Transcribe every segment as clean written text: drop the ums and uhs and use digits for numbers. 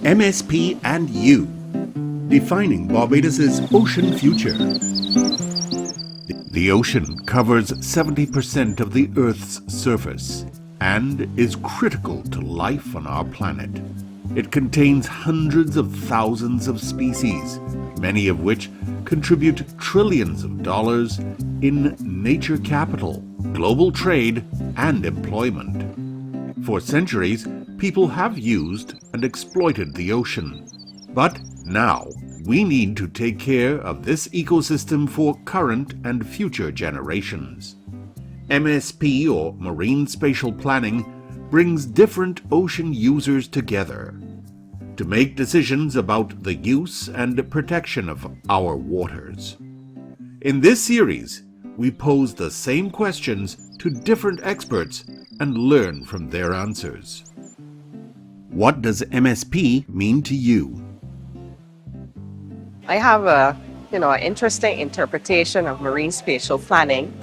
MSP and you, defining Barbados's ocean future. The ocean covers 70% of the Earth's surface and is critical to life on our planet. It contains hundreds of thousands of species, many of which contribute trillions of dollars in nature capital, global trade, and employment. For centuries, people have used and exploited the ocean. But now, we need to take care of this ecosystem for current and future generations. MSP, or Marine Spatial Planning, brings different ocean users together to make decisions about the use and protection of our waters. In this series, we pose the same questions to different experts and learn from their answers. What does MSP mean to you? I have an interesting interpretation of marine spatial planning.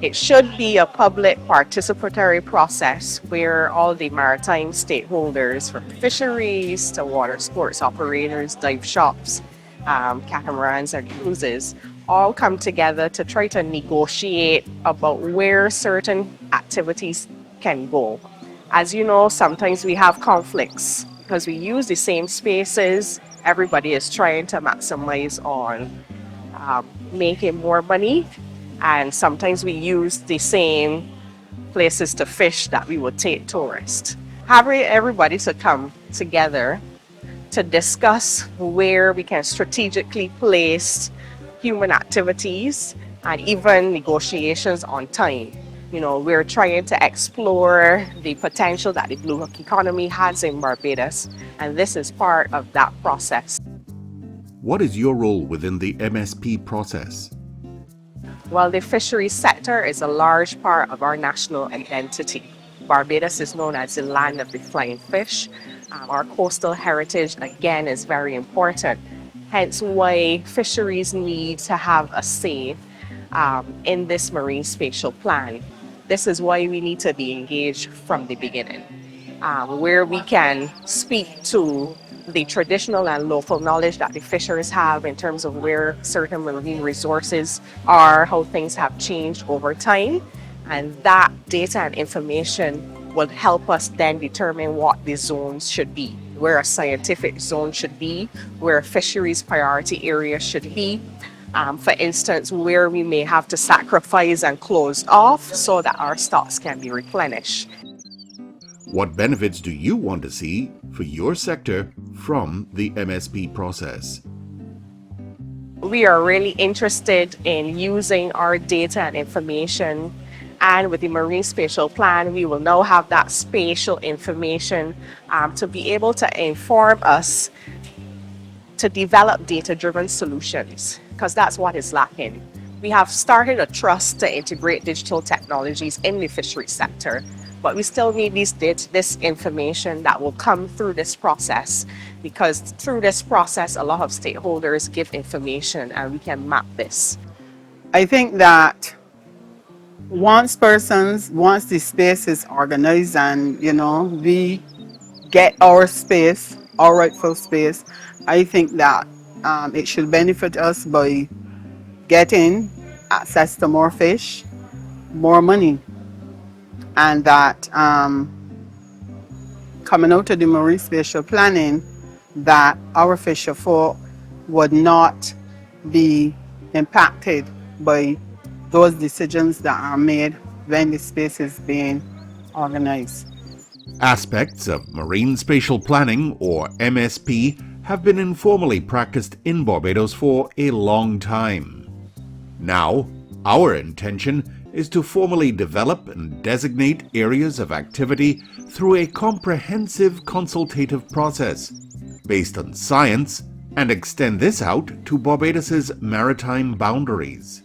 It should be a public participatory process where all the maritime stakeholders, from fisheries to water sports operators, dive shops, catamarans and cruises, all come together to try to negotiate about where certain activities can go. As you know, sometimes we have conflicts because we use the same spaces. Everybody is trying to maximize on making more money. And sometimes we use the same places to fish that we would take tourists. Having everybody to come together to discuss where we can strategically place human activities and even negotiations on time. We're trying to explore the potential that the blue economy has in Barbados, and this is part of that process. What is your role within the MSP process? Well, the fisheries sector is a large part of our national identity. Barbados is known as the land of the flying fish. Our coastal heritage, again, is very important. Hence why fisheries need to have a say in this marine spatial plan. This is why we need to be engaged from the beginning, where we can speak to the traditional and local knowledge that the fisheries have in terms of where certain marine resources are, how things have changed over time. And that data and information will help us then determine what the zones should be, where a scientific zone should be, where a fisheries priority area should be. For instance, where we may have to sacrifice and close off so that our stocks can be replenished. What benefits do you want to see for your sector from the MSP process? We are really interested in using our data and information, and with the Marine Spatial Plan, we will now have that spatial information to be able to inform us to develop data-driven solutions, because that's what is lacking. We have started a trust to integrate digital technologies in the fisheries sector, but we still need this information that will come through this process, because through this process, a lot of stakeholders give information and we can map this. I think that once the space is organized and, we get our space, our rightful space, I think that it should benefit us by getting access to more fish, more money, and that coming out of the marine spatial planning, that our fisher folk would not be impacted by those decisions that are made when the space is being organized. Aspects of Marine Spatial Planning, or MSP, have been informally practiced in Barbados for a long time. Now, our intention is to formally develop and designate areas of activity through a comprehensive consultative process based on science and extend this out to Barbados's maritime boundaries.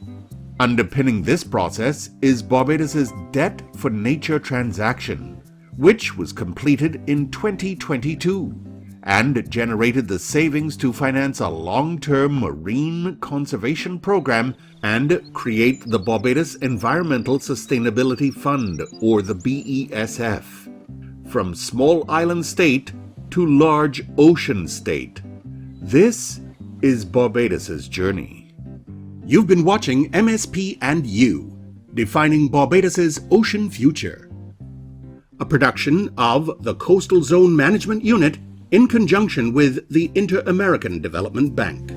Underpinning this process is Barbados's Debt for Nature transaction, which was completed in 2022 and generated the savings to finance a long-term marine conservation program and create the Barbados Environmental Sustainability Fund, or the BESF. From small island state to large ocean state. This is Barbados's journey. You've been watching MSP and You, Defining Barbados's Ocean Future, a production of the Coastal Zone Management Unit in conjunction with the Inter-American Development Bank.